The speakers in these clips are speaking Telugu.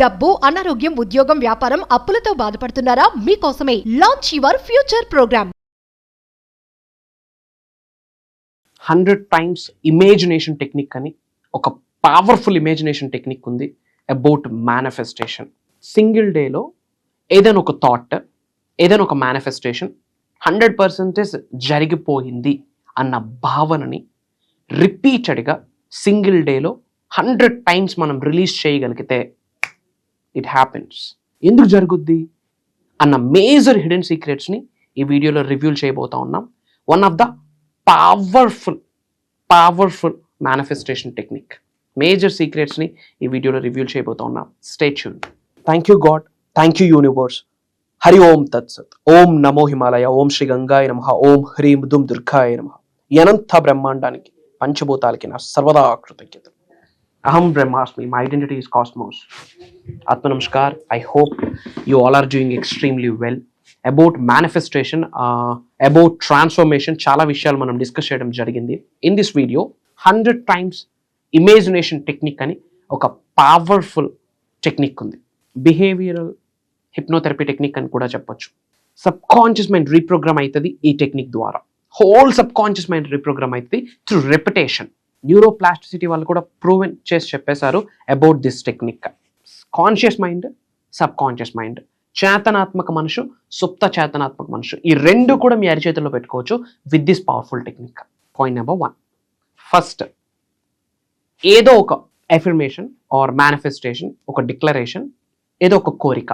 డబ్బు, అనారోగ్యం, ఉద్యోగం, వ్యాపారం, అప్పులతో బాధపడుతున్నారా? మీకోసమే launch your future program. 100 times imagination technique అని ఒక పవర్ఫుల్ ఇమేజినేషన్ టెక్నిక్ ఉంది అబౌట్ మేనిఫెస్టేషన్. సింగిల్ డేలో ఏదైనా ఒక థాట్, ఏదైనా ఒక మేనిఫెస్టేషన్ 100% జరిగిపోయింది అన్న భావనని రిపీటెడ్గా సింగిల్ డేలో 100 times మనం రిలీజ్ చేయగలిగితే ఇట్ హ్యాపెన్స్. ఎందుకు జరుగుద్ది అన్న మేజర్ హిడెన్ సీక్రెట్స్ని ఈ వీడియోలో రివ్యూ చేయబోతా ఉన్నాం. One of the powerful manifestation technique, major సీక్రెట్స్ని ఈ వీడియోలో రివ్యూ చేయబోతా ఉన్నాం. Stay tuned. Thank you God, thank you universe. Hari Om తత్సత్. ఓం నమో హిమాలయ, ఓం శ్రీ గంగాయ నమః, ఓం హ్రీం దుం దుర్గాయ నమః. ఈ అనంత బ్రహ్మాండానికి, పంచభూతాలకి నా సర్వదా కృతజ్ఞతలు. అహం బ్రహ్మాస్మి, మై ఐడెంటిటీ ఈస్ కాస్మోస్. ఆత్మ నమస్కార్. I hope you all are doing extremely well. About manifestation, about transformation చాలా విషయాలు మనం డిస్కస్ చేయడం జరిగింది. In this video 100 times imagination technique అని ఒక పవర్ఫుల్ టెక్నిక్ ఉంది. బిహేవియరల్ హిప్నోథెరపీ టెక్నిక్ అని కూడా చెప్పొచ్చు. సబ్ కాన్షియస్ మైండ్ రీప్రోగ్రామ్ అవుతుంది ఈ టెక్నిక్ ద్వారా. Whole subconscious mind reprogram అవుతుంది త్రూ రెపిటేషన్. న్యూరోప్లాస్టిసిటీ వాళ్ళు కూడా ప్రూవెన్ చేసి చెప్పేశారు about this technique. Conscious mind, subconscious mind, చేతనాత్మక మనసు, సుప్త చేతనాత్మక మనసు, ఈ రెండు కూడా మీ అరిచేతుల్లో పెట్టుకోవచ్చు with this powerful technique. Point number 1, first ఏదో ఒక ఎఫర్మేషన్ ఆర్ మేనిఫెస్టేషన్, ఒక డిక్లరేషన్, ఏదో ఒక కోరిక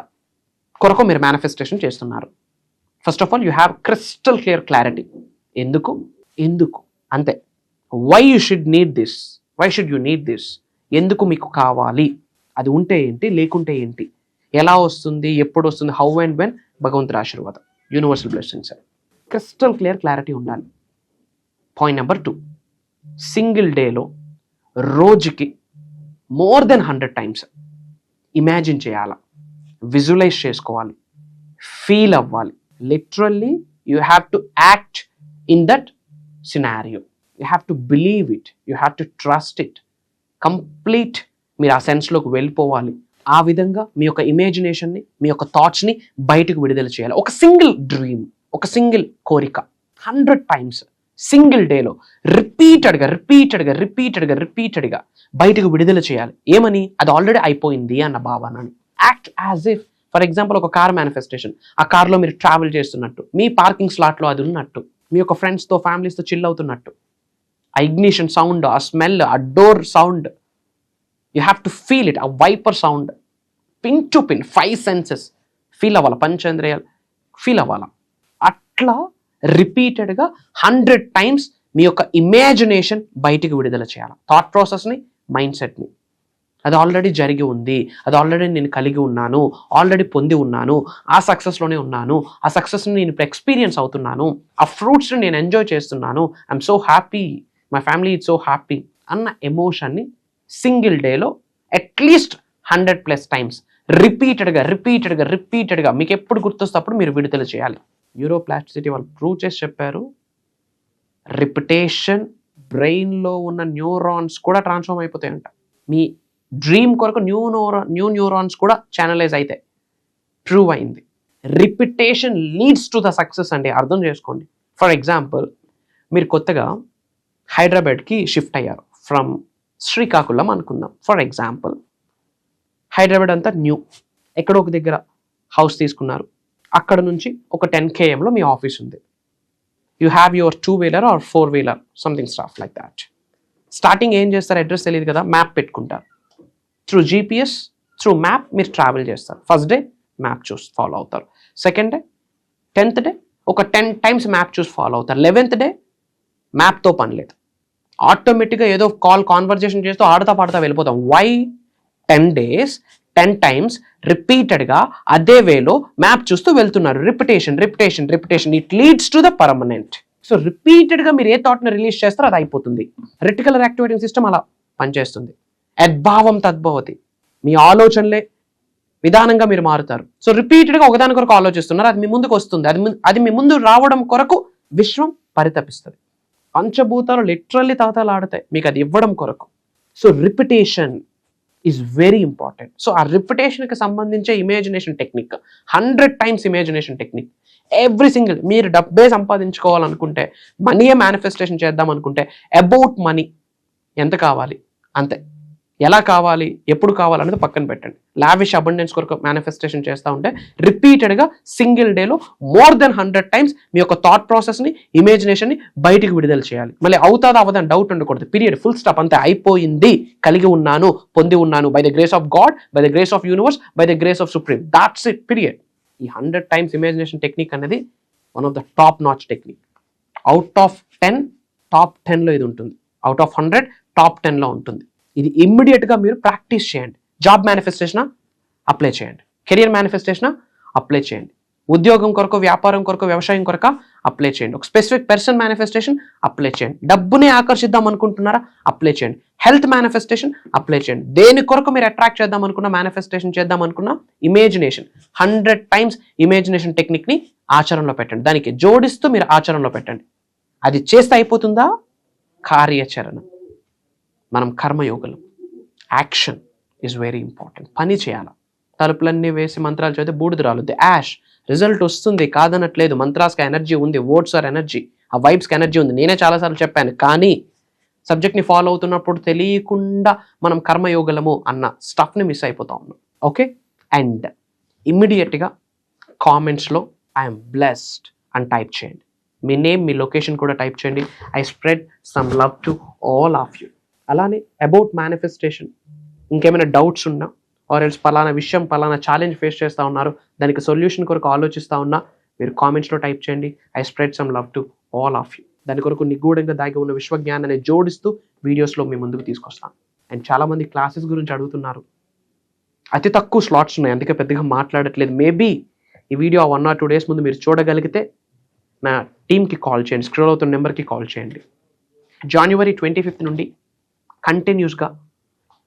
కొరకు మీరు మేనిఫెస్టేషన్ చేస్తున్నారు. First of all you have crystal clarity. ఎందుకు అంతే. Why you should need this, why should you need this, ఎందుకు మీకు కావాలి, అది ఉంటే ఏంటి, లేకుంటే ఏంటి, ఎలా వస్తుంది, ఎప్పుడు వస్తుంది, హౌ అండ్ వెన్, భగవంతుడి ఆశీర్వాదం, యూనివర్సల్ బ్లెస్సింగ్స్. క్రిస్టల్ క్లారిటీ ఉండాలి. పాయింట్ నెంబర్ 2, సింగిల్ డేలో రోజుకి మోర్ దెన్ 100 times ఇమాజిన్ చేయాలి, విజువలైజ్ చేసుకోవాలి, ఫీల్ అవ్వాలి. Literally you have to act in that scenario. You have to believe it, you have to trust it. Complete మీరు ఆ సెన్స్లోకి వెళ్ళిపోవాలి. ఆ విధంగా మీ యొక్క ఇమాజినేషన్ని, మీ యొక్క థాట్స్ని బయటకు విడుదల చేయాలి. ఒక సింగిల్ డ్రీమ్, ఒక సింగిల్ కోరిక 100 times సింగిల్ డేలో రిపీటెడ్గా బయటకు విడుదల చేయాలి. ఏమని? అది ఆల్రెడీ అయిపోయింది అన్న భావనని. Act as if. For example, ఒక కార్ మేనిఫెస్టేషన్. ఆ కార్లో మీరు ట్రావెల్ చేస్తున్నట్టు, మీ పార్కింగ్ స్లాట్లో అది ఉన్నట్టు, మీ యొక్క ఫ్రెండ్స్తో, ఫ్యామిలీస్తో చిల్ అవుతున్నట్టు. ఆ ఇగ్నిషన్ సౌండ్, ఆ స్మెల్, ఆ door sound, you have to feel it. ఆ wiper sound, pin to pin 5 senses feel అవ్వాలి, పంచేంద్రియాలు ఫీల్ అవ్వాలి. అట్లా రిపీటెడ్గా 100 times మీ యొక్క ఇమాజినేషన్ బయటికి విడుదల చేయాలి. థాట్ ప్రాసెస్ని, మైండ్ సెట్ని. అది ఆల్రెడీ జరిగి ఉంది, అది ఆల్రెడీ నేను కలిగి ఉన్నాను, ఆల్రెడీ పొంది ఉన్నాను, ఆ సక్సెస్లోనే ఉన్నాను, ఆ సక్సెస్ని నేను ఇప్పుడు ఎక్స్పీరియన్స్ అవుతున్నాను, ఆ ఫ్రూట్స్ని నేను ఎంజాయ్ చేస్తున్నాను, I'm so happy, my family is so happy అన్న ఎమోషన్ని సింగిల్ డేలో అట్లీస్ట్ 100+ times రిపీటెడ్గా మీకు ఎప్పుడు గుర్తొస్తే అప్పుడు మీరు విడుదల చేయాలి. న్యూరోప్లాస్టిసిటీ వాళ్ళు ప్రూవ్ చేసి చెప్పారు, రిపిటేషన్ బ్రెయిన్లో ఉన్న న్యూరాన్స్ కూడా ట్రాన్స్ఫార్మ్ అయిపోతాయంట. మీ డ్రీమ్ కొరకు న్యూ న్యూరాన్స్ కూడా ఛానలైజ్ అయితే ప్రూవ్ అయింది. Repetition leads to the success అండి, అర్థం చేసుకోండి. ఫర్ ఎగ్జాంపుల్, మీరు కొత్తగా హైదరాబాద్కి షిఫ్ట్ అయ్యారు ఫ్రమ్ శ్రీకాకుళం అనుకుందాం. ఫర్ ఎగ్జాంపుల్, హైదరాబాద్ అంతా న్యూ. ఎక్కడో ఒక దగ్గర హౌస్ తీసుకున్నారు. అక్కడ నుంచి ఒక 10 km మీ ఆఫీస్ ఉంది. You have your 2-wheeler or 4-wheeler, something stuff like that. Starting ఏం చేస్తారు, అడ్రస్ తెలియదు కదా, మ్యాప్ పెట్టుకుంటారు. త్రూ GPS, త్రూ మ్యాప్ మీరు ట్రావెల్ చేస్తారు. ఫస్ట్ డే మ్యాప్ చూసి ఫాలో అవుతారు. సెకండ్ డే, 10th డే ఒక 10 times మ్యాప్ చూసి ఫాలో అవుతారు. 11th డే మ్యాప్తో పని లేదు, ఆటోమేటిక్గా ఏదో కాన్వర్జేషన్ చేస్తూ ఆడుతా పాడుతూ వెళ్ళిపోతాం. వై? 10 days 10 times రిపీటెడ్గా అదే వేలో మ్యాప్ చూస్తూ వెళ్తున్నారు. Repetition, it leads to the permanent. So రిపీటెడ్గా మీరు ఏ థాట్ని రిలీజ్ చేస్తారో అది అయిపోతుంది. రెటికులర్ యాక్టివేటింగ్ సిస్టమ్ అలా పనిచేస్తుంది. యద్భావం తద్భవతి. మీ ఆలోచనలే విధానంగా మీరు మారుతారు. సో రిపీటెడ్గా ఒకదాని కొరకు ఆలోచిస్తున్నారు, అది మీ ముందుకు వస్తుంది. అది మీ ముందు రావడం కొరకు విశ్వం పరితపిస్తుంది. పంచభూతాలు లిటరల్లీ తాతాలు ఆడతాయి మీకు అది ఇవ్వడం కొరకు. So repetition is very important. So ఆ రిపిటేషన్కి సంబంధించే imagination technique, 100 times imagination technique. Every single, మీరు డబ్బే సంపాదించుకోవాలనుకుంటే, మనీయే మేనిఫెస్టేషన్ చేద్దాం అనుకుంటే, అబౌట్ మనీ ఎంత కావాలి అంతే, ఎలా కావాలి, ఎప్పుడు కావాలనేది పక్కన పెట్టండి. లావిష్ అబండెన్స్ కొరకు మేనిఫెస్టేషన్ చేస్తూ ఉంటే రిపీటెడ్గా సింగిల్ డేలో మోర్ దెన్ 100 times మీ యొక్క థాట్ ప్రాసెస్ని, ఇమాజినేషన్ని బయటికి విడుదల చేయాలి. మళ్ళీ అవుతాదా అవదని డౌట్ ఉండకూడదు. పీరియడ్, ఫుల్ స్టాప్, అంతే, అయిపోయింది. కలిగి ఉన్నాను, పొంది ఉన్నాను, by the grace of God, by the grace of universe, by the grace of supreme. That's it, period. ఈ 100 times ఇమాజినేషన్ టెక్నిక్ అనేది one of the top notch technique. Out of 10 top 10లో ఇది ఉంటుంది, అవుట్ ఆఫ్ 100 టాప్ 10లో ఉంటుంది. ఇది ఇమ్మీడియట్గా మీరు ప్రాక్టీస్ చేయండి. జాబ్ మేనిఫెస్టేషనా అప్లై చేయండి, కెరియర్ మేనిఫెస్టేషనా అప్లై చేయండి, ఉద్యోగం కొరకు, వ్యాపారం కొరకు, వ్యవసాయం కొరక అప్లై చేయండి, ఒక స్పెసిఫిక్ పర్సన్ మేనిఫెస్టేషన్ అప్లై చేయండి, డబ్బునే ఆకర్షిద్దాం అనుకుంటున్నారా అప్లై చేయండి, హెల్త్ మేనిఫెస్టేషన్ అప్లై చేయండి, దేని కొరకు మీరు అట్రాక్ట్ చేద్దాం అనుకున్నా, మేనిఫెస్టేషన్ చేద్దాం అనుకున్నా, ఇమేజినేషన్ 100 times ఇమేజినేషన్ టెక్నిక్ని ఆచరణలో పెట్టండి. దానికి జోడిస్తూ మీరు ఆచరణలో పెట్టండి. అది చేస్తే అయిపోతుందా? కార్యాచరణ. మనం కర్మయోగులం. Action is very important. పని చేయాలి. తలుపులన్నీ వేసి మంత్రాలు చదివితే బూడిద రాలుద్ది. యాష్, రిజల్ట్ వస్తుంది, కాదనట్లేదు. మంత్రాస్కి ఎనర్జీ ఉంది, వర్డ్స్ ఆర్ ఎనర్జీ, ఆ వైబ్స్కి ఎనర్జీ ఉంది. నేనే చాలాసార్లు చెప్పాను. కానీ సబ్జెక్ట్ని ఫాలో అవుతున్నప్పుడు తెలియకుండా మనం కర్మయోగలము అన్న స్టఫ్ని మిస్ అయిపోతా ఉన్నాం. ఓకే, అండ్ ఇమ్మీడియట్గా కామెంట్స్లో ఐఎమ్ బ్లెస్డ్ అని టైప్ చేయండి. మీ నేమ్, మీ లొకేషన్ కూడా టైప్ చేయండి. I spread some love to all of you. అలానే అబౌట్ మేనిఫెస్టేషన్ ఇంకేమైనా డౌట్స్ ఉన్నా, ఆర్ ఎల్స్ పలానా విషయం, పలానా ఛాలెంజ్ ఫేస్ చేస్తూ ఉన్నారు, దానికి సొల్యూషన్ కొరకు ఆలోచిస్తూ ఉన్నా, మీరు కామెంట్స్లో టైప్ చేయండి. I spread some love to all of you. దాని కొరకు నిగూఢంగా దాగి ఉన్న విశ్వజ్ఞానాన్ని జోడిస్తూ వీడియోస్లో మీ ముందుకు తీసుకొస్తాను. అండ్ చాలామంది క్లాసెస్ గురించి అడుగుతున్నారు. అతి తక్కువ స్లాట్స్ ఉన్నాయి, అందుకే పెద్దగా మాట్లాడట్లేదు. మేబీ ఈ వీడియో 1 or 2 days ముందు మీరు చూడగలిగితే నా టీమ్కి కాల్ చేయండి, స్క్రోల్ అవుతున్న నెంబర్కి కాల్ చేయండి. January 25th నుండి కంటిన్యూస్గా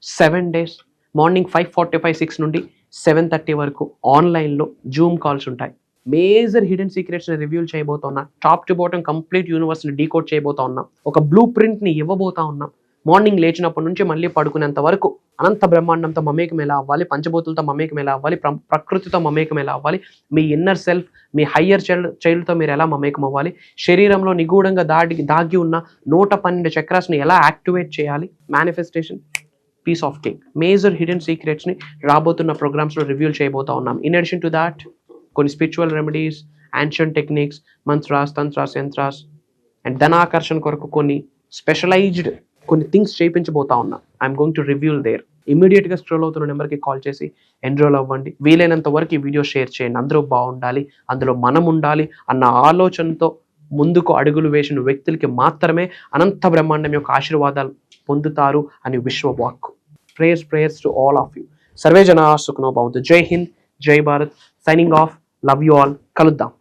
7 days మార్నింగ్ 5:45, 6 నుండి 7:30 వరకు ఆన్లైన్లో జూమ్ కాల్స్ ఉంటాయి. మేజర్ హిడెన్ సీక్రెట్స్ని రివ్యూ చేయబోతున్నా, టాప్ టు బాటమ్ కంప్లీట్ యూనివర్స్ని డీకోడ్ చేయబోతా ఉన్నాం, ఒక బ్లూ ప్రింట్ని ఇవ్వబోతా ఉన్నాం. మార్నింగ్ లేచినప్పటి నుంచి మళ్ళీ పడుకునేంత వరకు అనంత బ్రహ్మాండంతో మమేకం ఎలా అవ్వాలి, పంచభూతులతో మమేకం ఎలా అవ్వాలి, ప్రకృతితో మమేకం ఎలా అవ్వాలి, మీ ఇన్నర్ సెల్ఫ్, మీ హయ్యర్ చైల్డ్తో మీరు ఎలా మమేకం అవ్వాలి, శరీరంలో నిగూఢంగా దాగి ఉన్న 112 చక్రాస్ని ఎలా యాక్టివేట్ చేయాలి, manifestation, piece of cake, major hidden సీక్రెట్స్ని రాబోతున్న ప్రోగ్రామ్స్లో రివ్యూ చేయబోతా ఉన్నాం. ఇన్ అడిషన్ టు దాట్ కొన్ని spiritual remedies, ancient techniques, mantras, tantras, yantras and ధనాకర్షణ కొరకు కొన్ని స్పెషలైజ్డ్ కొన్ని థింగ్స్ చేయించబోతా ఉన్నా. I'm going to review there. ఇమీడియట్గా స్క్రోల్ అవుతున్న నెంబర్కి కాల్ చేసి ఎన్రోల్ అవ్వండి. వీలైనంత వరకు ఈ వీడియో షేర్ చేయండి. అందరూ బాగుండాలి, అందులో మనం ఉండాలి అన్న ఆలోచనతో ముందుకు అడుగులు వేసిన వ్యక్తులకి మాత్రమే అనంత బ్రహ్మాండం యొక్క ఆశీర్వాదాలు పొందుతారు అని విశ్వవాక్కు. Prayers to all of you. సర్వే జనా సుఖనో భవంతు. Jai Hind, Jai Bharat. Signing off. Love you all. కలుద్దాం.